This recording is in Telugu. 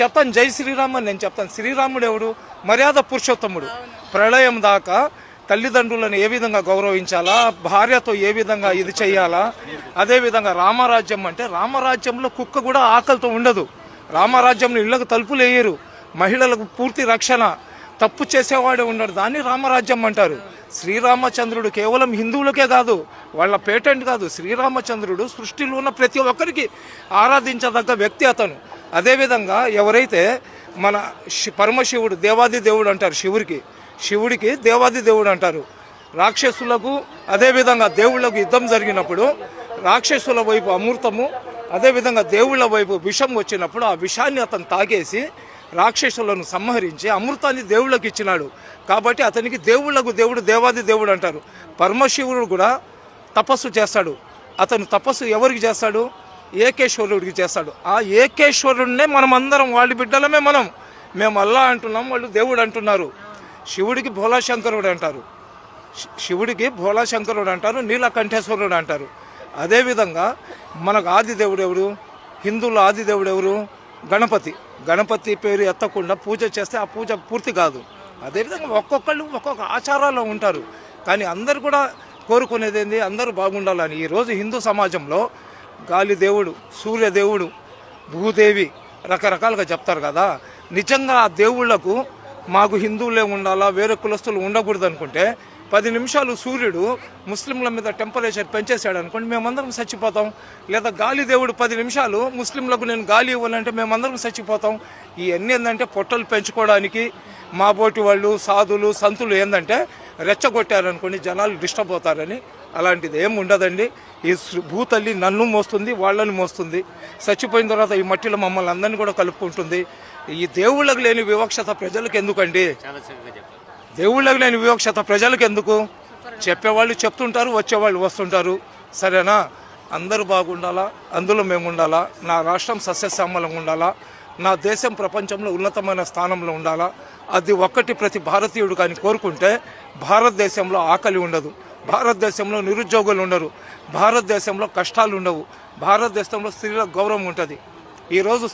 చెప్తాను జై శ్రీరామ్ అని నేను చెప్తాను. శ్రీరాముడు ఎవడు? మర్యాద పురుషోత్తముడు. ప్రళయం దాకా తల్లిదండ్రులను ఏ విధంగా గౌరవించాలా, భార్యతో ఏ విధంగా ఇది చేయాలా. అదేవిధంగా రామరాజ్యం అంటే రామరాజ్యంలో కుక్క కూడా ఆకలితో ఉండదు. రామరాజ్యంలో ఇళ్లకు తలుపులు వేయరు, మహిళలకు పూర్తి రక్షణ, తప్పు చేసేవాడే ఉన్నాడు, దాన్ని రామరాజ్యం అంటారు. శ్రీరామచంద్రుడు కేవలం హిందువులకే కాదు, వాళ్ళ పేటెంట్ కాదు. శ్రీరామచంద్రుడు సృష్టిలో ఉన్న ప్రతి ఒక్కరికి ఆరాధించదగ్గ వ్యక్తి అతను. అదేవిధంగా ఎవరైతే మన పరమశివుడు దేవాది దేవుడు అంటారు, శివుడికి దేవాది దేవుడు అంటారు. రాక్షసులకు అదేవిధంగా దేవుళ్లకు యుద్ధం జరిగినప్పుడు రాక్షసుల వైపు అమృతము, అదేవిధంగా దేవుళ్ల వైపు విషం వచ్చినప్పుడు ఆ విషాన్ని అతను తాగేసి రాక్షసులను సంహరించి అమృతాన్ని దేవుళ్ళకి ఇచ్చినాడు. కాబట్టి అతనికి దేవుళ్లకు దేవుడు దేవాది దేవుడు అంటారు. పరమశివుడు కూడా తపస్సు చేస్తాడు. అతను తపస్సు ఎవరికి చేస్తాడు? ఏకేశ్వరుడికి చేస్తాడు. ఆ ఏకేశ్వరుడినే మనం అందరం వాళ్ళ బిడ్డలమే. మేము అల్లా అంటున్నాం, వాళ్ళు దేవుడు అంటున్నారు. శివుడికి భోలాశంకరుడు అంటారు, నీలకంఠేశ్వరుడు అంటారు. అదేవిధంగా మనకు ఆది దేవుడు ఎవరు? హిందువుల ఆది దేవుడు ఎవరు? గణపతి పేరు ఎత్తకుండా పూజ చేస్తే ఆ పూజ పూర్తి కాదు. అదేవిధంగా ఒక్కొక్కళ్ళు ఒక్కొక్క ఆచారాల్లో ఉంటారు. కానీ అందరు కూడా కోరుకునేది ఏంది? అందరూ బాగుండాలని. ఈరోజు హిందూ సమాజంలో గాలి దేవుడు, సూర్యదేవుడు, భూదేవి రకరకాలుగా చెప్తారు కదా. నిజంగా ఆ దేవుళ్లకు మాకు హిందువులే ఉండాలా, వేరే కులస్తులు ఉండకూడదు అనుకుంటే 10 నిమిషాలు సూర్యుడు ముస్లింల మీద టెంపరేచర్ పెంచేసాడు అనుకోండి, మేమందరం చచ్చిపోతాం. లేదా గాలి దేవుడు 10 నిమిషాలు ముస్లింలకు నేను గాలి ఇవ్వాలంటే మేమందరం చచ్చిపోతాం. ఇవన్నీ ఏంటంటే పొట్టలు పెంచుకోవడానికి మా బోటి వాళ్ళు, సాధులు, సంతులు ఏంటంటే రెచ్చగొట్టారనుకోండి జనాలు డిస్టర్బ్ అవుతారని. అలాంటిది ఏమి ఉండదండి. ఈ భూతల్లి నన్ను మోస్తుంది, వాళ్ళని మోస్తుంది. చచ్చిపోయిన తర్వాత ఈ మట్టిలో మమ్మల్ని అందరినీ కూడా కలుపుకుంటుంది. ఈ దేవుళ్ళకు లేని వివక్షత ప్రజలకు ఎందుకండి? దేవుళ్ళకు లేని వివక్షత ప్రజలకు ఎందుకు? చెప్పేవాళ్ళు చెప్తుంటారు, వచ్చేవాళ్ళు వస్తుంటారు. సరేనా? అందరూ బాగుండాలా, అందులో మేము ఉండాలా. నా రాష్ట్రం సస్యశ్యామలంగా ఉండాలా, నా దేశం ప్రపంచంలో ఉన్నతమైన స్థానంలో ఉండాలా. అది ఒక్కటి ప్రతి భారతీయుడు కానీ కోరుకుంటే భారతదేశంలో ఆకలి ఉండదు, భారతదేశంలో నిరుద్యోగులు ఉండరు, భారతదేశంలో కష్టాలు ఉండవు, భారతదేశంలో స్త్రీల గౌరవం ఉంటుంది. ఈరోజు